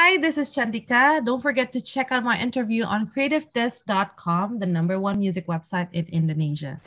Hi, this is Chantika. Don't forget to check out my interview on creativedesk.com, the #1 music website in Indonesia.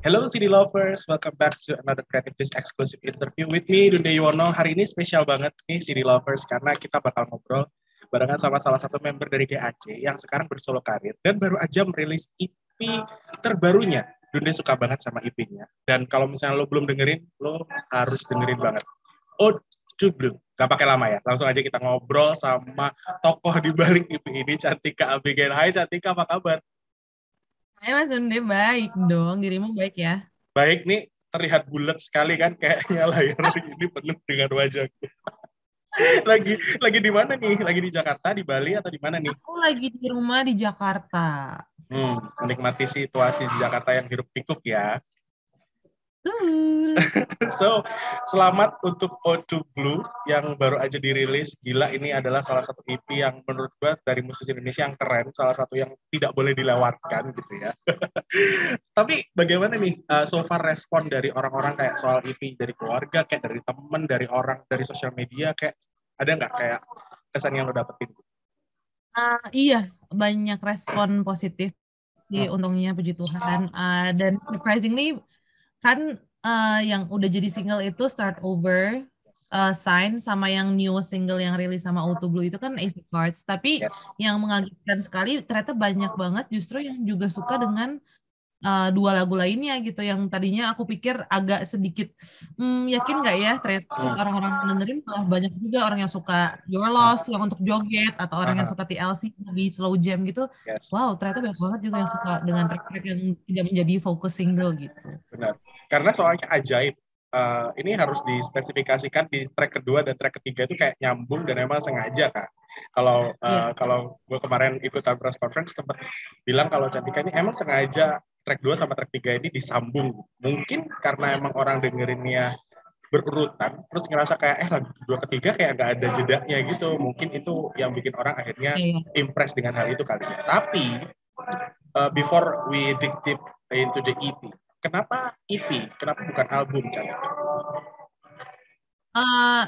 Hello CD Lovers, welcome back to another Creative Desk exclusive interview with me, Dunde Yuwono. Hari ini spesial banget nih CD Lovers karena kita bakal ngobrol barengan sama salah satu member dari GAC yang sekarang bersolo karir dan baru aja merilis EP terbarunya. Dunde suka banget sama EP-nya. Dan kalau misalnya lo belum dengerin, lo harus dengerin banget. Ode to Blue. Gak pakai lama ya, langsung aja kita ngobrol sama tokoh di balik EP ini, Chantika Abigail. Hai Chantika, apa kabar? Hai Mas Unde, baik dong. Dirimu baik ya? Baik nih, terlihat bulat sekali kan kayaknya layar ini penuh dengan wajahku. Lagi di mana nih? Lagi di Jakarta, di Bali atau di mana nih? Aku lagi di rumah di Jakarta. Menikmati situasi di Jakarta yang hiruk pikuk ya. So, selamat untuk Ode to Blue yang baru aja dirilis. Gila, ini adalah salah satu EP yang menurut gue dari musisi Indonesia yang keren, salah satu yang tidak boleh dilewatkan gitu ya. Tapi bagaimana nih so far respon dari orang-orang kayak soal EP, dari keluarga, kayak dari temen, dari orang, dari sosial media, kayak ada nggak kayak kesan yang lo dapetin? Iya, banyak respon positif sih, untungnya puji Tuhan. Dan surprisingly kan yang udah jadi single itu Start Over, Sign, sama yang new single yang rilis sama Ode to Blue itu kan Ace of Cards. Tapi yang mengagetkan sekali ternyata banyak banget justru yang juga suka dengan dua lagu lainnya gitu, yang tadinya aku pikir agak sedikit yakin nggak ya, ternyata orang-orang dengerin malah banyak juga orang yang suka Your Loss yang untuk joget, atau orang yang suka TLC lebih slow jam gitu. Wow, ternyata banyak banget juga yang suka dengan track-track yang tidak menjadi fokus single gitu. Benar, karena soalnya ajaib. Ini harus dispesifikasikan di track kedua dan track ketiga itu kayak nyambung dan emang sengaja kan. Kalau gue kemarin ikutan press conference sempat bilang kalau Chantika ini emang sengaja track 2 sama track 3 ini disambung. Mungkin karena emang orang dengerinnya berurutan, terus ngerasa kayak lagu kedua ketiga kayak nggak ada jedanya gitu. Mungkin itu yang bikin orang akhirnya impress dengan hal itu kali ya. Tapi before we dig deep into the EP, kenapa EP? Kenapa bukan album, Chantika?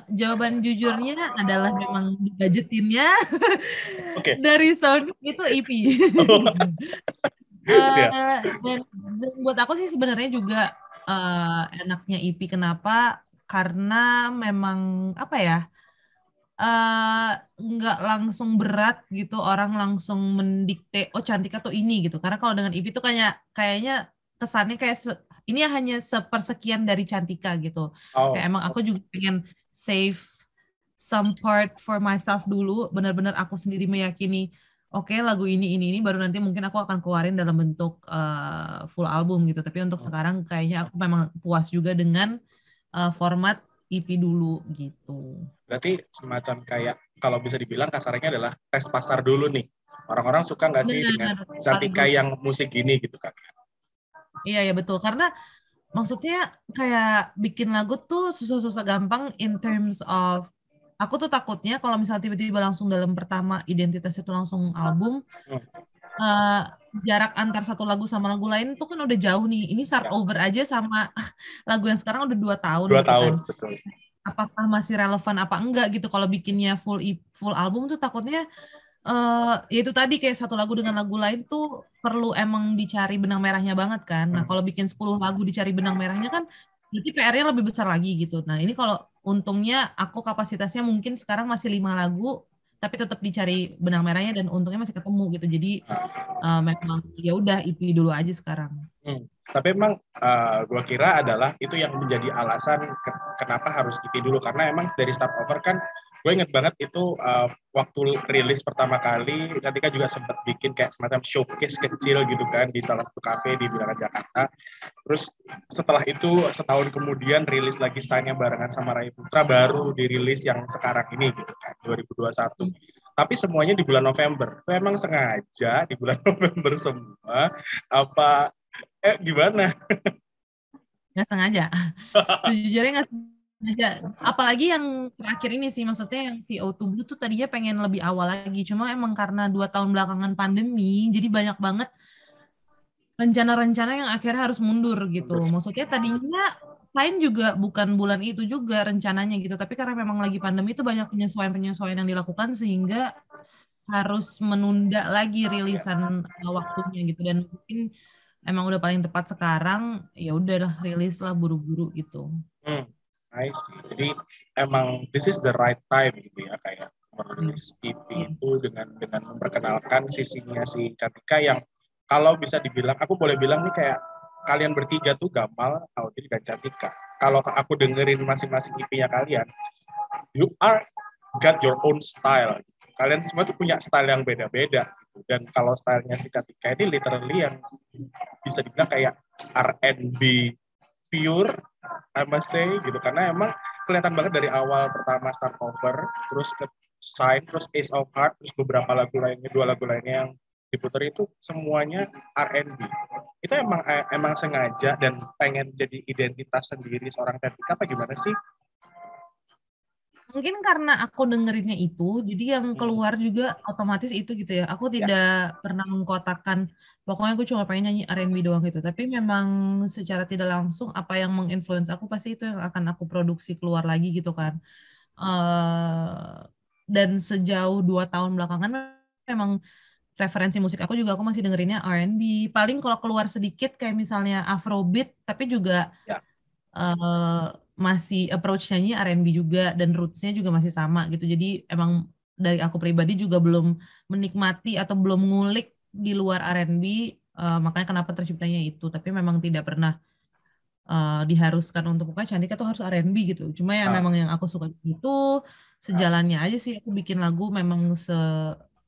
Jawaban jujurnya adalah memang budgetinnya dari sound itu EP. Dan buat aku sih sebenarnya juga enaknya EP. Kenapa? Karena memang apa ya, nggak langsung berat gitu, orang langsung mendikte Chantika tuh ini gitu. Karena kalau dengan EP tuh kayaknya kesannya kayak ini hanya sepersekian dari Chantika gitu. Kayak emang aku juga pengen save some part for myself dulu, benar-benar aku sendiri meyakini oke, lagu ini baru nanti mungkin aku akan keluarin dalam bentuk full album gitu. Tapi untuk sekarang kayaknya aku memang puas juga dengan format EP dulu gitu. Berarti semacam kayak kalau bisa dibilang kasarnya adalah tes pasar dulu nih. Orang-orang suka nggak sih dengan Chantika yang musik gini gitu kan? Iya ya betul, karena maksudnya kayak bikin lagu tuh susah-susah gampang in terms of aku tuh takutnya kalau misalnya tiba-tiba langsung dalam pertama identitas itu langsung album, jarak antar satu lagu sama lagu lain tuh kan udah jauh nih. Ini Start Over aja sama lagu yang sekarang udah 2 tahun gitu kan. Betul. Apakah masih relevan apa enggak gitu kalau bikinnya full album tuh takutnya ya itu tadi kayak satu lagu dengan lagu lain tuh perlu emang dicari benang merahnya banget kan. Nah kalau bikin 10 lagu dicari benang merahnya kan berarti PR-nya lebih besar lagi gitu. Nah ini kalau untungnya aku kapasitasnya mungkin sekarang masih 5 lagu tapi tetap dicari benang merahnya dan untungnya masih ketemu gitu. Jadi memang ya udah EP dulu aja sekarang. Tapi emang gue kira adalah itu yang menjadi alasan kenapa harus EP dulu, karena emang dari Start Over kan gue inget banget itu waktu rilis pertama kali Chantika juga sempat bikin kayak semacam showcase kecil gitu kan di salah satu kafe di Bilangan Jakarta. Terus setelah itu setahun kemudian rilis lagi Sign-nya barengan sama Rai Putra, baru dirilis yang sekarang ini gitu kan 2021. Tapi semuanya di bulan November. Itu emang sengaja di bulan November semua apa gimana? Nggak sengaja. Sejujurnya nggak sengaja. Apalagi yang terakhir ini sih, maksudnya yang si Ode to Blue tuh tadinya pengen lebih awal lagi. Cuma emang karena 2 tahun belakangan pandemi, jadi banyak banget rencana-rencana yang akhirnya harus mundur gitu. Maksudnya tadinya Sign juga bukan bulan itu juga rencananya gitu, tapi karena memang lagi pandemi itu banyak penyesuaian-penyesuaian yang dilakukan sehingga harus menunda lagi rilisan waktunya gitu, dan mungkin emang udah paling tepat sekarang, ya udahlah rilis lah buru-buru gitu. I see. Jadi emang this is the right time gitu ya, kayak merilis EP itu dengan memperkenalkan sisinya si Cantika yang kalau bisa dibilang, aku boleh bilang nih kayak kalian bertiga tuh Gamal, Audrey, dan Cantika. Kalau aku dengerin masing-masing EP-nya kalian, you are got your own style. Kalian semua tuh punya style yang beda-beda. Gitu. Dan kalau stylenya si Cantika ini literally yang bisa dibilang kayak R&B pure, I must say gitu, karena emang kelihatan banget dari awal pertama Start Over, terus ke Sign, terus Ace of Hearts, terus beberapa lagu lainnya, 2 lagu lainnya yang diputar itu semuanya R&B. Itu emang sengaja dan pengen jadi identitas sendiri seorang Cantika apa gimana sih? Mungkin karena aku dengerinnya itu, jadi yang keluar juga otomatis itu gitu ya. Aku tidak pernah mengkotakkan, pokoknya gue cuma pengen nyanyi R&B doang gitu. Tapi memang secara tidak langsung apa yang menginfluence aku pasti itu yang akan aku produksi keluar lagi gitu kan. Dan sejauh 2 tahun belakangan memang referensi musik aku juga aku masih dengerinnya R&B. Paling kalau keluar sedikit kayak misalnya Afrobeat, tapi juga masih approach-nya R&B juga dan roots-nya juga masih sama gitu. Jadi emang dari aku pribadi juga belum menikmati atau belum ngulik di luar R&B, makanya kenapa terciptanya itu. Tapi memang tidak pernah diharuskan untuk pokoknya Cantika tuh harus R&B gitu. Cuma ya memang yang aku suka itu sejalannya aja sih, aku bikin lagu memang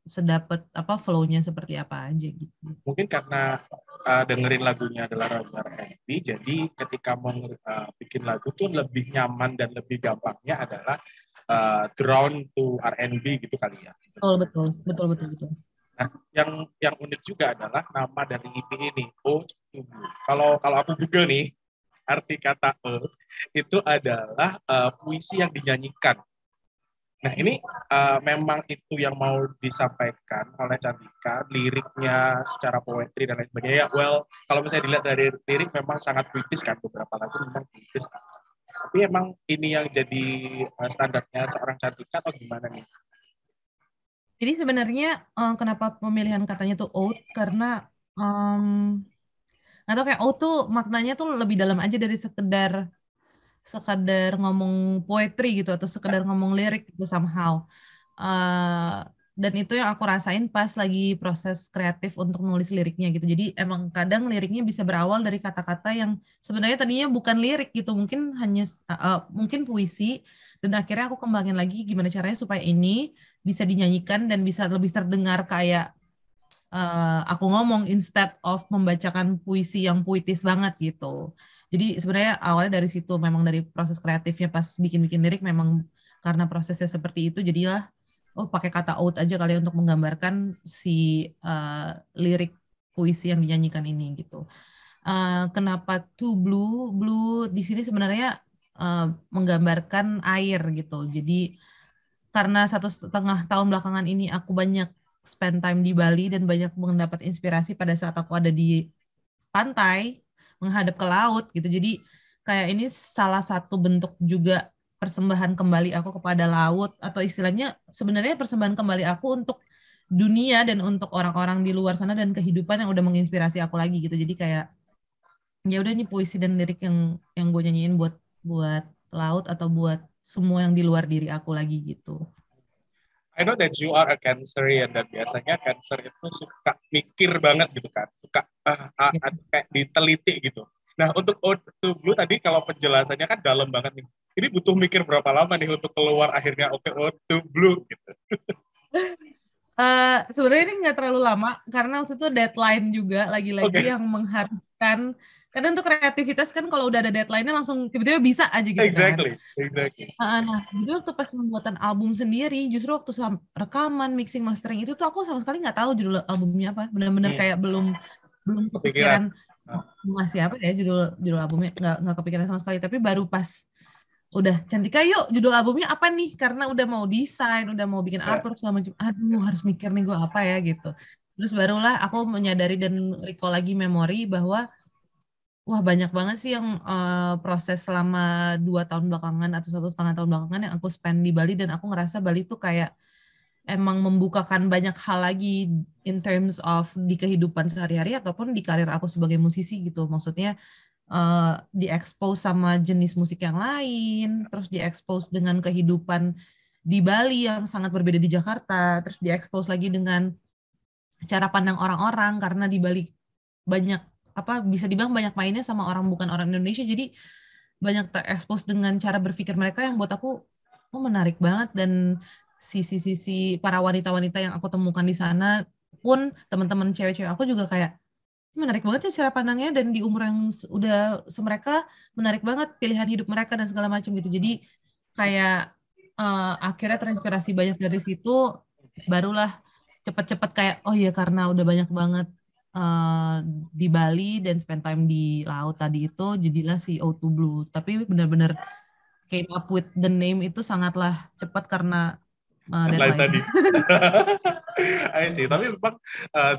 sedapat apa flow-nya seperti apa aja gitu. Mungkin karena dengerin lagunya adalah lagu R&B, jadi ketika mau bikin lagu tuh lebih nyaman dan lebih gampangnya adalah drawn to R&B gitu kali ya. Betul. Nah, yang unik juga adalah nama dari EP ini, Ode to Blue. Kalau aku Google nih, arti kata Ode itu adalah puisi yang dinyanyikan. Nah, ini memang itu yang mau disampaikan oleh Cantika, liriknya secara poetri dan lain sebagainya. Well, kalau misalnya dilihat dari lirik memang sangat puitis kan, beberapa lagu memang puitis. Tapi emang ini yang jadi standarnya seorang Cantika atau gimana nih? Jadi sebenarnya kenapa pemilihan katanya tuh ode, karena atau kayak ode tuh maknanya tuh lebih dalam aja dari sekedar ngomong poetry gitu atau sekedar ngomong lirik gitu somehow. Dan itu yang aku rasain pas lagi proses kreatif untuk nulis liriknya gitu. Jadi emang kadang liriknya bisa berawal dari kata-kata yang sebenarnya tadinya bukan lirik gitu, mungkin hanya mungkin puisi, dan akhirnya aku kembangin lagi gimana caranya supaya ini bisa dinyanyikan dan bisa lebih terdengar kayak aku ngomong instead of membacakan puisi yang puitis banget gitu. Jadi sebenarnya awalnya dari situ, memang dari proses kreatifnya pas bikin-bikin lirik memang karena prosesnya seperti itu, jadilah pakai kata out aja kali untuk menggambarkan si lirik puisi yang dinyanyikan ini gitu. Kenapa to blue? Blue di sini sebenarnya menggambarkan air gitu. Jadi karena 1,5 tahun belakangan ini aku banyak spend time di Bali dan banyak mendapat inspirasi pada saat aku ada di pantai menghadap ke laut gitu. Jadi kayak ini salah satu bentuk juga persembahan kembali aku kepada laut, atau istilahnya sebenarnya persembahan kembali aku untuk dunia dan untuk orang-orang di luar sana dan kehidupan yang udah menginspirasi aku lagi gitu. Jadi kayak ya udah nih puisi dan lirik yang gue nyanyiin buat laut atau buat semua yang di luar diri aku lagi gitu. I know that you are a Cancerian, dan biasanya Cancer itu suka mikir banget gitu kan, suka kayak diteliti gitu. Nah, untuk Ode to Blue tadi kalau penjelasannya kan dalam banget nih. Ini butuh mikir berapa lama nih untuk keluar akhirnya Ode to Blue gitu. Sebenarnya ini nggak terlalu lama karena waktu itu deadline juga lagi-lagi yang mengharuskan. Kadang untuk kreativitas kan kalau udah ada deadline-nya langsung tiba-tiba bisa aja gitu kan. Exactly. Nah, jadi waktu pas pembuatan album sendiri, justru waktu rekaman, mixing, mastering itu tuh aku sama sekali nggak tahu judul albumnya apa. Benar-benar kayak belum kepikiran masih apa ya judul albumnya, nggak kepikiran sama sekali. Tapi baru pas udah Cantika yuk judul albumnya apa nih, karena udah mau desain, udah mau bikin artwork segala macam, aduh harus mikir nih gue apa ya gitu. Terus barulah aku menyadari dan recall lagi memori bahwa wah banyak banget sih yang proses selama 2 tahun belakangan atau 1,5 tahun belakangan yang aku spend di Bali, dan aku ngerasa Bali tuh kayak emang membukakan banyak hal lagi in terms of di kehidupan sehari-hari ataupun di karir aku sebagai musisi gitu. Maksudnya di-expose sama jenis musik yang lain, terus di-expose dengan kehidupan di Bali yang sangat berbeda di Jakarta, terus di-expose lagi dengan cara pandang orang-orang karena di Bali banyak bisa dibilang banyak mainnya sama orang bukan orang Indonesia, jadi banyak terekspos dengan cara berpikir mereka yang buat aku menarik banget. Dan sisi-sisi para wanita-wanita yang aku temukan di sana pun teman-teman cewek-cewek aku juga kayak menarik banget ya cara pandangnya, dan di umur yang udah semereka menarik banget pilihan hidup mereka dan segala macam gitu. Jadi kayak akhirnya terinspirasi banyak dari situ, barulah cepet-cepet kayak oh iya karena udah banyak banget di Bali dan spend time di laut tadi itu jadilah si O2 Blue. Tapi benar-benar came up with the name itu sangatlah cepat karena Lain deadline. tadi. I see. Tapi memang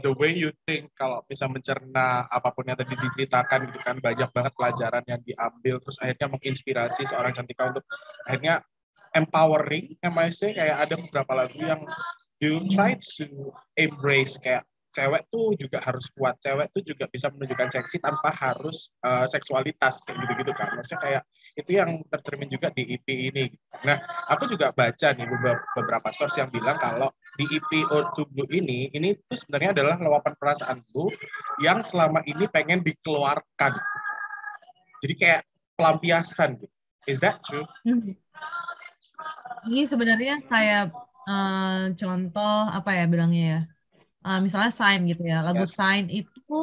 the way you think kalau bisa mencerna apapun yang tadi diceritakan gitu kan, banyak banget pelajaran yang diambil, terus akhirnya menginspirasi seorang Cantika untuk akhirnya empowering, kayak ada beberapa lagu yang you try to embrace kayak cewek tuh juga harus kuat, cewek tuh juga bisa menunjukkan seksi tanpa harus seksualitas kayak gitu-gitu kan. Maksudnya kayak itu yang tercermin juga di EP ini. Nah, aku juga baca nih beberapa source yang bilang kalau di EP O2 Blue ini tuh sebenarnya adalah luapan perasaanku yang selama ini pengen dikeluarkan. Jadi kayak pelampiasan gitu. Is that true? Ini sebenarnya kayak contoh apa ya bilangnya ya. Misalnya Sign gitu ya. Lagu Yes. Sign itu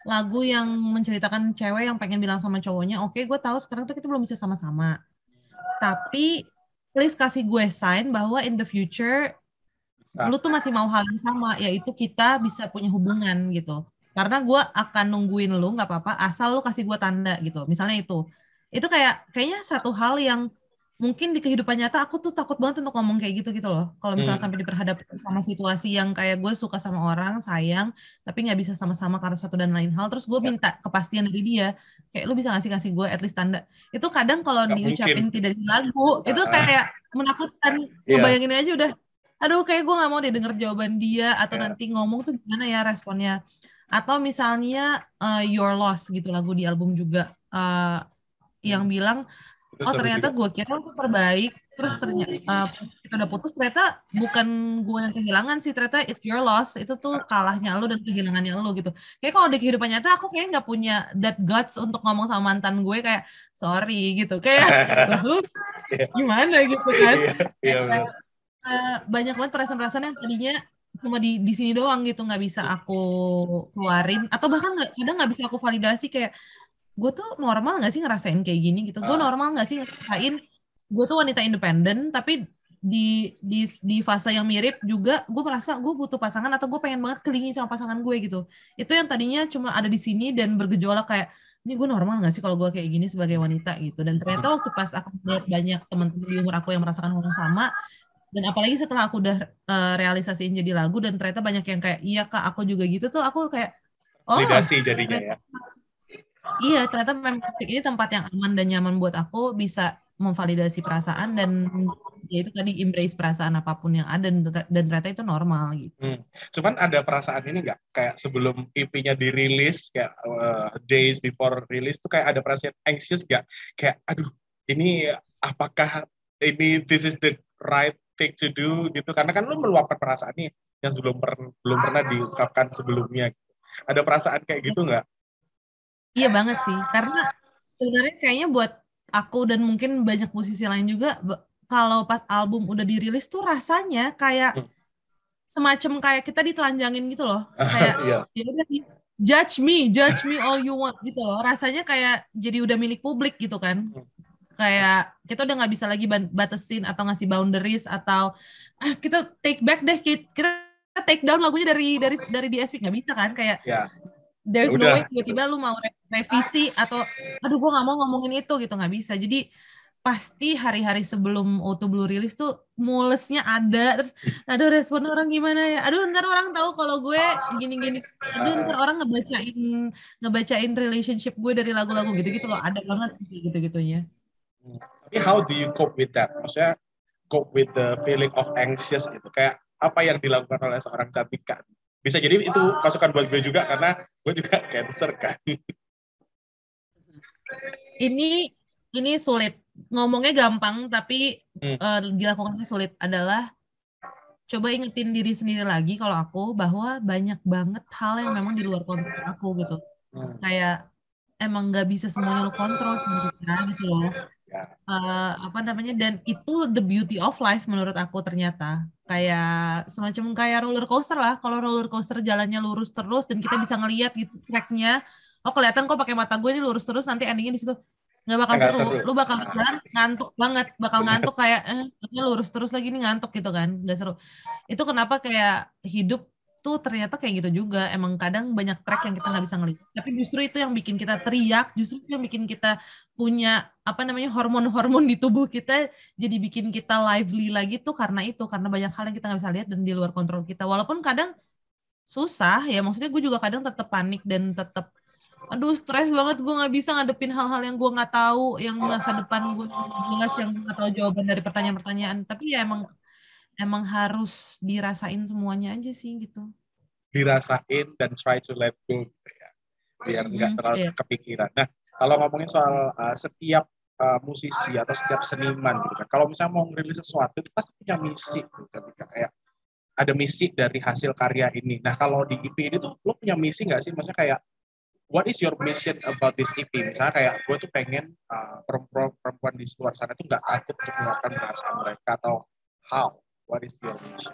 lagu yang menceritakan cewek yang pengen bilang sama cowoknya, oke, gue tahu sekarang tuh kita belum bisa sama-sama. Tapi please kasih gue sign bahwa in the future lu tuh masih mau hal yang sama, yaitu kita bisa punya hubungan gitu. Karena gue akan nungguin lu, nggak apa-apa, asal lu kasih gue tanda gitu. Misalnya itu kayaknya satu hal yang mungkin di kehidupan nyata aku tuh takut banget untuk ngomong kayak gitu loh. Kalau misalnya sampai diperhadapkan sama situasi yang kayak gue suka sama orang, sayang, tapi nggak bisa sama-sama karena satu dan lain hal, terus gue minta kepastian dari dia, kayak lu bisa ngasih gue at least tanda. Itu kadang kalau diucapin tidak di lagu, itu kayak menakutkan. Ngebayanginnya aja udah aduh kayak gue nggak mau deh denger jawaban dia atau nanti ngomong tuh gimana ya responnya. Atau misalnya Your Loss gitu, lagu di album juga yang bilang oh ternyata gue kira lu terbaik, terus ternyata pas kita udah putus ternyata bukan gue yang kehilangan sih, ternyata it's your loss, itu tuh kalahnya lu dan kehilangannya lu gitu. Kayak kalau di kehidupan nyata aku kayak nggak punya that guts untuk ngomong sama mantan gue kayak sorry gitu, kayak lu gimana gitu kan. Banyak banget perasaan-perasaan yang tadinya cuma di sini doang gitu nggak bisa aku keluarin, atau bahkan kadang nggak bisa aku validasi kayak gue tuh normal nggak sih ngerasain kayak gini gitu, gue normal nggak sih ngerasain gue tuh wanita independen tapi di fase yang mirip juga gue merasa gue butuh pasangan atau gue pengen banget kelingi sama pasangan gue gitu. Itu yang tadinya cuma ada di sini dan bergejolak kayak ini gue normal nggak sih kalau gue kayak gini sebagai wanita gitu. Dan ternyata waktu pas aku melihat banyak teman-teman di umur aku yang merasakan hal yang sama, dan apalagi setelah aku udah realisasiin jadi lagu dan ternyata banyak yang kayak iya kak aku juga gitu, tuh aku kayak oh validasi jadinya ya. Iya, ternyata memang ini tempat yang aman dan nyaman buat aku bisa memvalidasi perasaan dan ya itu tadi embrace perasaan apapun yang ada, dan ternyata itu normal gitu. Cuman ada perasaan ini nggak kayak sebelum EP-nya dirilis kayak days before release tuh kayak ada perasaan anxious nggak? Kayak aduh ini apakah ini this is the right thing to do gitu, karena kan lu meluapkan perasaan nih yang belum pernah diungkapkan sebelumnya. Ada perasaan kayak gitu nggak? Iya banget sih, karena sebenarnya kayaknya buat aku dan mungkin banyak musisi lain juga, kalau pas album udah dirilis tuh rasanya kayak semacam kayak kita ditelanjangin gitu loh, kayak ya udah judge me all you want gitu loh, rasanya kayak jadi udah milik publik gitu kan. Kayak kita udah nggak bisa lagi batasin atau ngasih boundaries atau kita take back deh, kita take down lagunya dari DSP, nggak bisa kan, kayak there's no way tiba-tiba lu mau revisi atau aduh gue nggak mau ngomongin itu gitu, nggak bisa. Jadi pasti hari-hari sebelum Auto Blue rilis tuh mulesnya ada, terus aduh respon orang gimana ya, aduh ntar orang tahu kalau gue gini-gini, aduh ntar orang ngebacain relationship gue dari lagu-lagu gitu-gitu loh, ada banget gitu-gitunya. Tapi how do you cope with that? Maksudnya cope with the feeling of anxious gitu, kayak apa yang dilakukan oleh seorang Cantika? Bisa jadi itu masukan buat gue juga karena gue juga cancer kan. Ini sulit. Ngomongnya gampang, tapi dilakukannya sulit adalah coba ingetin diri sendiri lagi kalau aku bahwa banyak banget hal yang memang di luar kontrol aku gitu. Kayak emang nggak bisa semuanya lo kontrol gitu loh. Ya. Apa namanya, dan itu the beauty of life menurut aku ternyata. Kayak semacam kayak roller coaster lah. Kalau roller coaster jalannya lurus terus dan kita bisa ngelihat gitu tracknya, oh kelihatan kok pakai mata gue ini lurus terus, nanti endingnya di situ nggak bakal Nggak seru. seru. Lu bakal jalan ngantuk banget, bakal ngantuk kayak ini lurus terus lagi nih, ngantuk gitu kan, nggak seru. Itu kenapa kayak hidup tuh ternyata kayak gitu juga. Emang kadang banyak track yang kita nggak bisa ngelihat. Tapi justru itu yang bikin kita teriak, justru itu yang bikin kita punya apa namanya hormon-hormon di tubuh kita jadi bikin kita lively lagi tuh karena itu, karena banyak hal yang kita nggak bisa lihat dan di luar kontrol kita. Walaupun kadang susah ya, maksudnya gue juga kadang tetap panik dan tetap aduh stres banget, gue nggak bisa ngadepin hal-hal yang gue nggak tahu, yang masa depan gue jelas, yang gue nggak tahu jawaban dari pertanyaan-pertanyaan. Tapi ya emang harus dirasain semuanya aja sih gitu. Dirasain dan try to let go gitu ya, biar nggak terlalu Iya. kepikiran. Nah, kalau ngomongin soal setiap musisi atau setiap seniman gitu kan, kalau misalnya mau ngerilis sesuatu itu pasti punya misi gitu kan, kayak ada misi dari hasil karya ini. Nah, kalau di EP ini tuh lo punya misi nggak sih? Maksudnya kayak what is your mission about this EP? Misalnya kayak gue tuh pengen perempuan di luar sana tuh nggak takut untuk mengeluarkan perasaan mereka, atau how? What is your mission?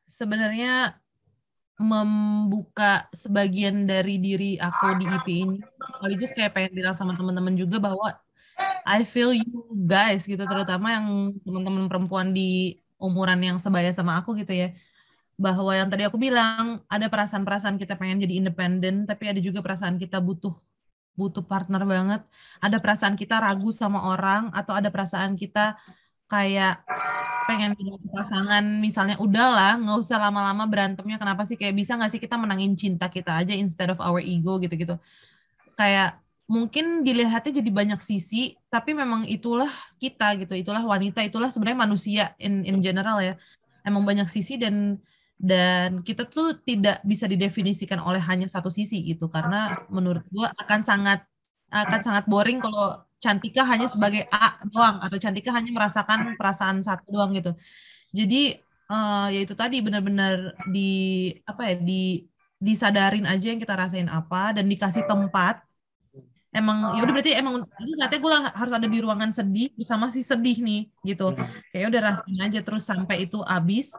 Sebenarnya membuka sebagian dari diri aku di EP ini, sekaligus kayak pengen bilang sama teman-teman juga bahwa I feel you guys gitu, terutama yang teman-teman perempuan di umuran yang sebaya sama aku gitu ya, bahwa yang tadi aku bilang ada perasaan-perasaan kita pengen jadi independen, tapi ada juga perasaan kita butuh butuh partner banget, ada perasaan kita ragu sama orang, atau ada perasaan kita kayak pengen punya pasangan misalnya, udahlah nggak usah lama-lama berantemnya, kenapa sih, kayak bisa nggak sih kita menangin cinta kita aja instead of our ego gitu-gitu. Kayak mungkin dilihatnya jadi banyak sisi, tapi memang itulah kita gitu, itulah wanita, itulah sebenarnya manusia in general ya, emang banyak sisi, dan kita tuh tidak bisa didefinisikan oleh hanya satu sisi gitu, karena menurut gua akan sangat boring kalau Cantika hanya sebagai A doang, atau Cantika hanya merasakan perasaan satu doang gitu. Jadi ya itu tadi, benar-benar apa ya, disadarin aja yang kita rasain apa, dan dikasih tempat. Emang ya udah, berarti emang ini katanya gue harus ada di ruangan sedih bersama si sedih nih gitu. Kayak udah rasain aja terus sampai itu habis.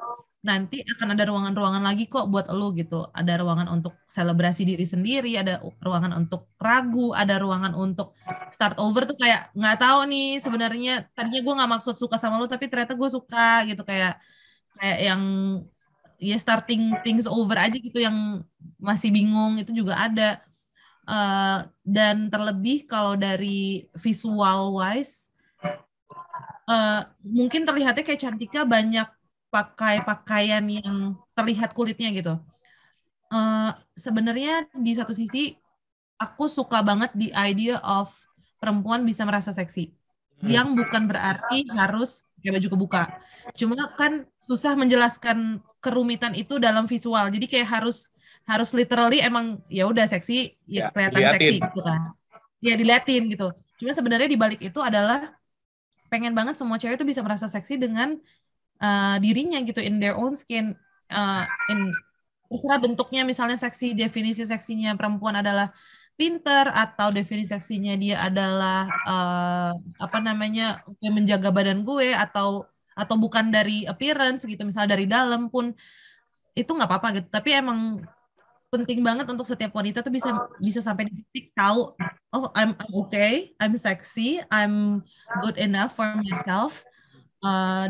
Nanti akan ada ruangan-ruangan lagi kok buat lo gitu. Ada ruangan untuk selebrasi diri sendiri, ada ruangan untuk ragu, ada ruangan untuk start over tuh, kayak nggak tahu nih sebenarnya tadinya gue nggak maksud suka sama lo, tapi ternyata gue suka gitu, kayak yang ya starting things over aja gitu, yang masih bingung itu juga ada. Dan terlebih kalau dari visual wise, mungkin terlihatnya kayak Cantika banyak pakai pakaian yang terlihat kulitnya gitu. Sebenarnya di satu sisi aku suka banget the idea of perempuan bisa merasa seksi, yang bukan berarti harus pakai baju kebuka. Cuma kan susah menjelaskan kerumitan itu dalam visual, jadi kayak harus literally emang ya udah seksi ya, kelihatan seksi gitu kan, ya diliatin gitu. Cuma sebenarnya di balik itu adalah pengen banget semua cewek itu bisa merasa seksi dengan dirinya gitu, in their own skin, terserah bentuknya, misalnya seksi, definisi seksinya perempuan adalah pinter, atau definisi seksinya dia adalah apa namanya, menjaga badan gue, atau bukan dari appearance gitu, misalnya dari dalam pun itu nggak apa-apa gitu. Tapi emang penting banget untuk setiap wanita tuh bisa bisa sampai di titik tahu, oh I'm okay, I'm sexy, I'm good enough for myself.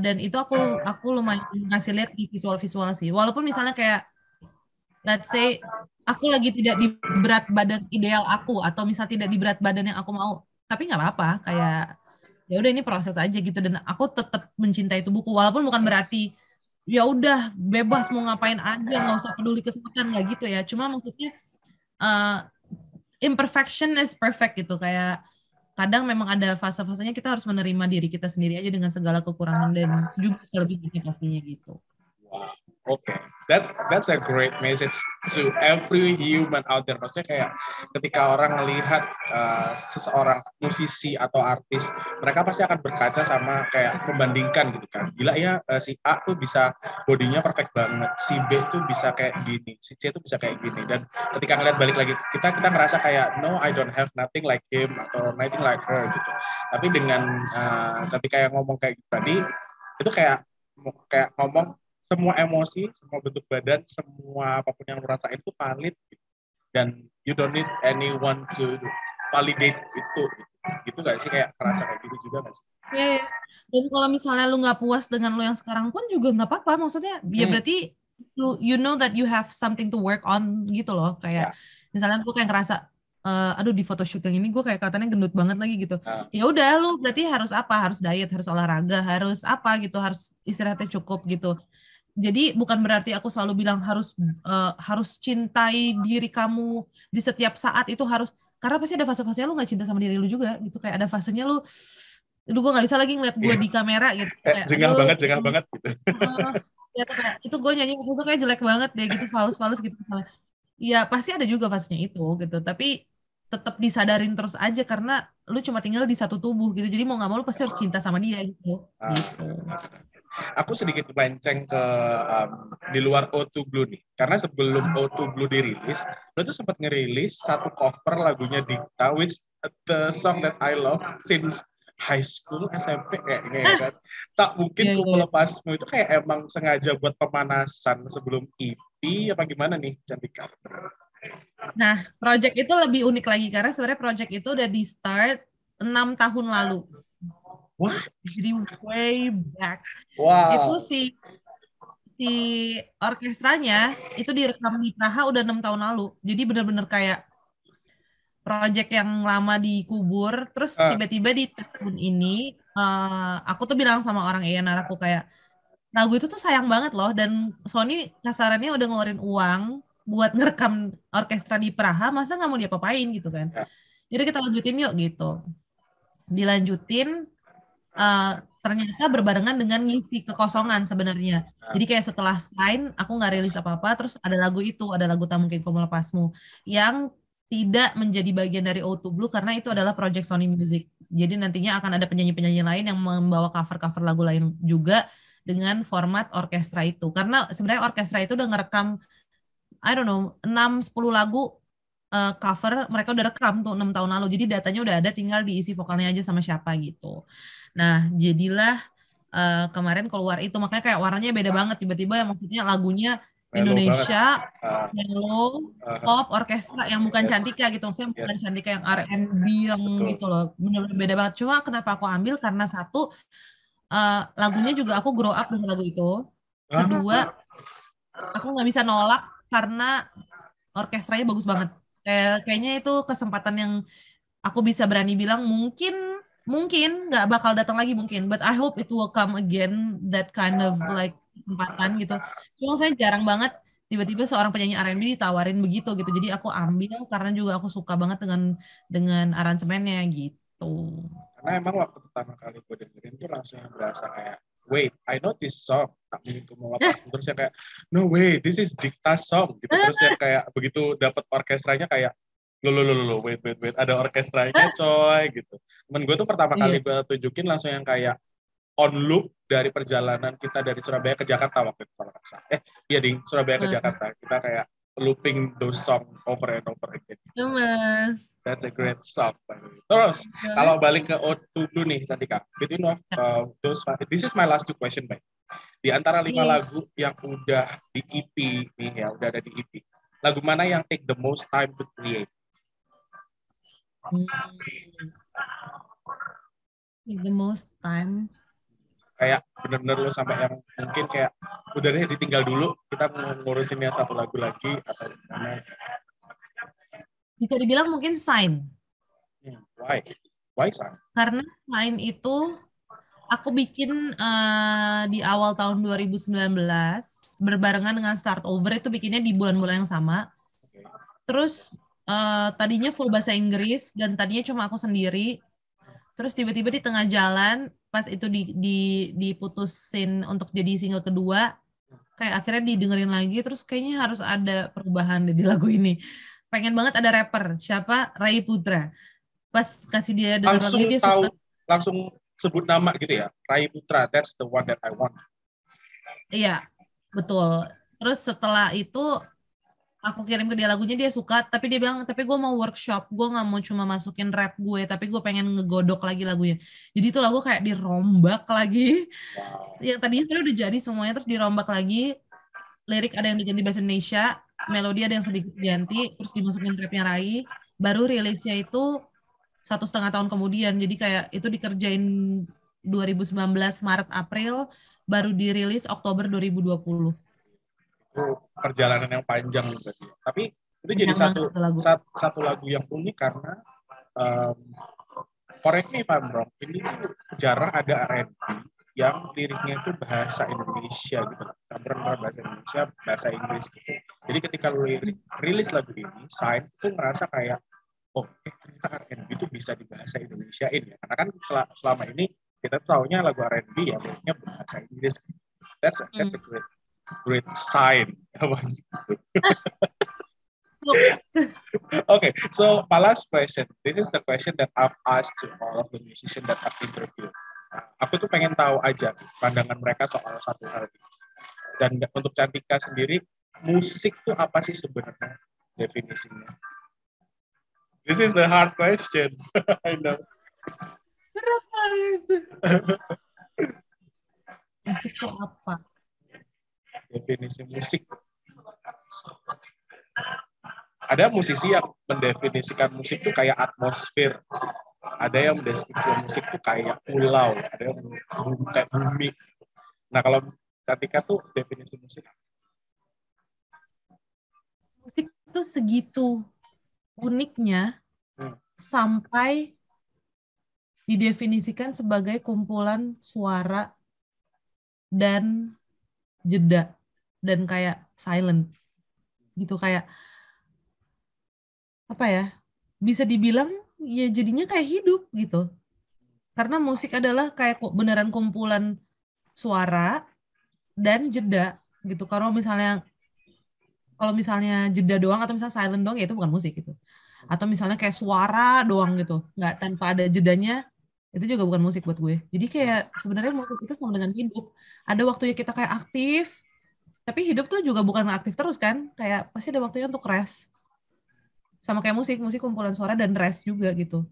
Dan itu aku lumayan ngasih lihat di visual sih. Walaupun misalnya kayak let's say aku lagi tidak di berat badan ideal aku, atau misal tidak di berat badan yang aku mau, tapi nggak apa-apa, kayak ya udah ini proses aja gitu, dan aku tetap mencintai itu buku walaupun bukan berarti ya udah bebas mau ngapain aja nggak usah peduli kesehatan, nggak gitu ya, cuma maksudnya uh, imperfection is perfect gitu, kayak kadang memang ada fase-fasenya kita harus menerima diri kita sendiri aja dengan segala kekurangan dan juga kelebihannya pastinya gitu. Wow. Okay, that's a great message to every human out there. Maksudnya kayak ketika orang melihat seseorang musisi atau artis, mereka pasti akan berkaca sama kayak membandingkan gitu kan. Gila ya, si A tuh bisa bodinya perfect banget, si B tuh bisa kayak gini, si C tuh bisa kayak gini. Dan ketika ngeliat balik lagi, kita ngerasa kayak no, I don't have nothing like him atau nothing like her gitu. Tapi dengan ketika yang ngomong kayak gitu tadi, itu kayak ngomong semua emosi, semua bentuk badan, semua apapun yang lu rasain itu valid gitu. Dan you don't need anyone to validate itu gitu gak sih, kayak merasa kayak gitu juga gak sih? Iya, ya. Dan kalau misalnya lu nggak puas dengan lu yang sekarang pun juga nggak apa-apa, maksudnya ya berarti you know that you have something to work on gitu loh, kayak misalnya gue kayak ngerasa aduh di photoshoot yang ini gue kayak katanya gendut banget lagi gitu. Ya udah lu berarti harus apa? Harus diet, harus olahraga, harus apa gitu, harus istirahatnya cukup gitu. Jadi bukan berarti aku selalu bilang harus cintai diri kamu di setiap saat itu harus, karena pasti ada fase-fasenya lu nggak cinta sama diri lu juga gitu, kayak ada fasenya lu gue nggak bisa lagi ngeliat gue di kamera gitu, kayak jengah banget gitu. Ya tuh kayak itu gue nyanyi itu kayak jelek banget deh gitu, fals gitu. Ya pasti ada juga fasenya itu gitu, tapi tetap disadarin terus aja karena lu cuma tinggal di satu tubuh gitu, jadi mau nggak mau lu pasti harus cinta sama dia gitu. Aku sedikit melenceng ke di luar O2 Blue nih, karena sebelum O2 Blue dirilis, lo tuh sempat ngerilis satu cover lagunya Dikta, which the song that I love since high school, SMP kayaknya ya kan. Tak mungkin ku melepasmu itu kayak emang sengaja buat pemanasan sebelum EP apa gimana nih, Cantika? Nah, project itu lebih unik lagi karena sebenarnya project itu udah di start 6 tahun lalu. What? Jadi way back. Wow. Itu si orkestranya itu direkam di Praha udah 6 tahun lalu. Jadi bener-bener kayak project yang lama dikubur. Terus tiba-tiba di tahun ini aku tuh bilang sama orang A&R aku kayak lagu itu tuh sayang banget loh, dan Sony kasarannya udah ngeluarin uang buat ngerekam orkestra di Praha, masa nggak mau diapa-apain gitu kan. Jadi kita lanjutin yuk gitu. Dilanjutin, ternyata berbarengan dengan ngisi kekosongan sebenarnya. Jadi kayak setelah sign, aku nggak rilis apa-apa, terus ada lagu itu, ada lagu Tak Mungkin Ku Melepasmu, yang tidak menjadi bagian dari O2 Blue karena itu adalah project Sony Music. Jadi nantinya akan ada penyanyi-penyanyi lain yang membawa cover-cover lagu lain juga dengan format orkestra itu. Karena sebenarnya orkestra itu udah ngerekam I don't know 6-10 lagu cover, mereka udah rekam tuh 6 tahun lalu. Jadi datanya udah ada, tinggal diisi vokalnya aja sama siapa gitu. Nah, jadilah kemarin keluar itu, makanya kayak warnanya beda banget tiba-tiba, yang maksudnya lagunya Indonesia, mellow, pop, orkestra yang bukan Cantika gitu, maksudnya bukan Cantika yang R&B yang gitu loh, bener-bener beda banget. Cuma kenapa aku ambil, karena satu, lagunya juga aku grow up dengan lagu itu. Kedua, aku nggak bisa nolak karena orkestranya bagus banget. Kayaknya itu kesempatan yang aku bisa berani bilang mungkin nggak bakal datang lagi mungkin, but I hope it will come again, that kind of like kesempatan gitu. Cuma saya jarang banget tiba-tiba seorang penyanyi R&B ditawarin begitu gitu. Jadi aku ambil karena juga aku suka banget dengan aransemennya gitu. Karena emang waktu pertama kali gue dengerin tuh langsung berasa kayak, wait, I know this song, Tak Mungkin Ku Melepasmu, terus ya kayak, no way, this is Dikta song gitu. Terus ya kayak begitu dapet orkestranya kayak, lo, wait, ada orkestranya coy gitu. Temen gue tuh pertama kali gue tunjukin langsung yang kayak on loop dari perjalanan kita dari Surabaya ke Jakarta waktu itu kalau nggak salah. Iya di Surabaya ke Jakarta, kita kayak looping those song over and over again. Mas. That's a great song. Terus kalau balik ke O2 Blue nih, Cantika, you know, this is my last two question, Bay. Di antara 5 lagu yang udah di EP nih ya, udah ada di EP, lagu mana yang take the most time to create? Take the most time. Kayak bener-bener lo sampai yang mungkin kayak udah deh ditinggal dulu, kita ngurusin yang satu lagu lagi atau gimana? Bisa dibilang mungkin Sign. Why? Why Sign? Karena Sign itu aku bikin di awal tahun 2019 berbarengan dengan Start Over, itu bikinnya di bulan-bulan yang sama. Okay. Terus tadinya full bahasa Inggris dan tadinya cuma aku sendiri. Terus tiba-tiba di tengah jalan pas itu diputusin untuk jadi single kedua, kayak akhirnya didengerin lagi, terus kayaknya harus ada perubahan di lagu ini. Pengen banget ada rapper, siapa? Ray Putra. Pas kasih dia denger lagunya, dia suka. Langsung sebut nama gitu ya, Ray Putra, that's the one that I want. Iya, betul. Terus setelah itu aku kirim ke dia lagunya, dia suka, tapi dia bilang, tapi gue mau workshop, gue nggak mau cuma masukin rap gue, tapi gue pengen ngegodok lagi lagunya. Jadi itu lagu kayak dirombak lagi. Wow. Yang tadinya udah jadi semuanya, terus dirombak lagi. Lirik ada yang diganti bahasa Indonesia, melodi ada yang sedikit ganti, terus dimasukin rapnya Rai. Baru rilisnya itu 1,5 tahun kemudian. Jadi kayak itu dikerjain 2019 Maret April, baru dirilis Oktober 2020. Perjalanan yang panjang berarti. Tapi itu jadi satu lagu yang unik karena correct me if I'm wrong, ini tuh jarang ada R&B yang liriknya itu bahasa Indonesia gitu loh. Campuran bahasa Indonesia, bahasa Inggris gitu. Jadi ketika lu rilis lagu ini, Sign tuh ngerasa kayak ternyata R&B itu bisa dibahasa Indonesiain ya. Karena kan selama ini kita taunya lagu R&B ya liriknya bahasa Inggris. That's a great sign. Okay, so my last question. This is the question that I've asked to all of the musicians that I've interviewed. Aku tuh pengen tahu aja pandangan mereka soal satu hal ini. Dan untuk Cantika sendiri, musik tuh apa sih sebenarnya definisinya? This is the hard question. I know. Musik itu apa? Definisi musik. Ada musisi yang mendefinisikan musik itu kayak atmosfer. Ada yang mendefinisikan musik itu kayak pulau. Ada yang kayak bumi. Nah, kalau Cantika tuh definisi musik. Musik itu segitu uniknya sampai didefinisikan sebagai kumpulan suara dan jeda dan kayak silent gitu, kayak apa ya, bisa dibilang ya jadinya kayak hidup gitu, karena musik adalah kayak beneran kumpulan suara dan jeda gitu. Kalau misalnya jeda doang atau misalnya silent doang, ya itu bukan musik gitu. Atau misalnya kayak suara doang gitu, nggak tanpa ada jedanya, itu juga bukan musik buat gue. Jadi kayak sebenarnya musik itu sama dengan hidup. Ada waktunya kita kayak aktif, tapi hidup tuh juga bukan aktif terus kan. Kayak pasti ada waktunya untuk rest. Sama kayak musik kumpulan suara dan rest juga gitu.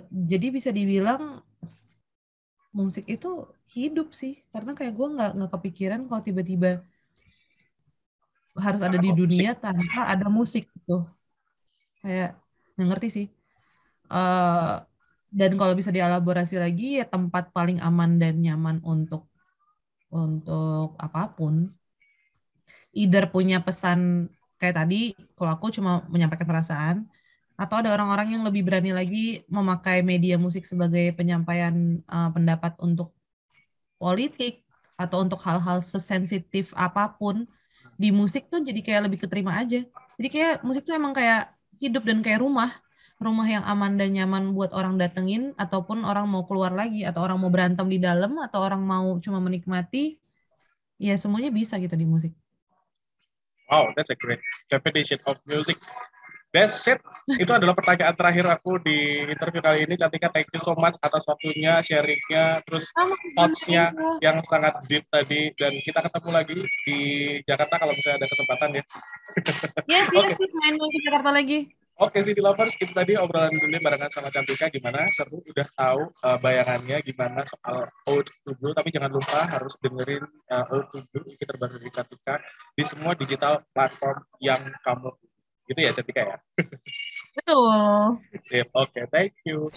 Jadi bisa dibilang musik itu hidup sih. Karena kayak gue nggak kepikiran kalau tiba-tiba harus ada di dunia tanpa ada musik gitu. Kayak nggak ngerti sih. Dan kalau bisa dielaborasi lagi, ya tempat paling aman dan nyaman untuk apapun. Either punya pesan kayak tadi, kalau aku cuma menyampaikan perasaan, atau ada orang-orang yang lebih berani lagi memakai media musik sebagai penyampaian pendapat untuk politik atau untuk hal-hal sesensitif apapun. Di musik tuh jadi kayak lebih keterima aja. Jadi kayak musik tuh emang kayak hidup dan kayak rumah yang aman dan nyaman buat orang datengin, ataupun orang mau keluar lagi, atau orang mau berantem di dalam, atau orang mau cuma menikmati, ya semuanya bisa gitu di musik. Wow, that's a great definition of music. That's it. Itu adalah pertanyaan terakhir aku di interview kali ini. Cantika, thank you so much atas waktunya, sharingnya, terus thoughts-nya yang sangat deep tadi. Dan kita ketemu lagi di Jakarta kalau misalnya ada kesempatan ya. Yes, main ke Jakarta lagi. Oke, City Lovers, itu tadi obrolan dulu barengan sama Cantika. Gimana? Seru, udah tahu bayangannya gimana soal Ode to Blue. Tapi jangan lupa harus dengerin Ode to Blue ini terbaru dari Cantika di semua digital platform yang kamu. Gitu ya, Cantika ya? Betul. Sip, oke, thank you.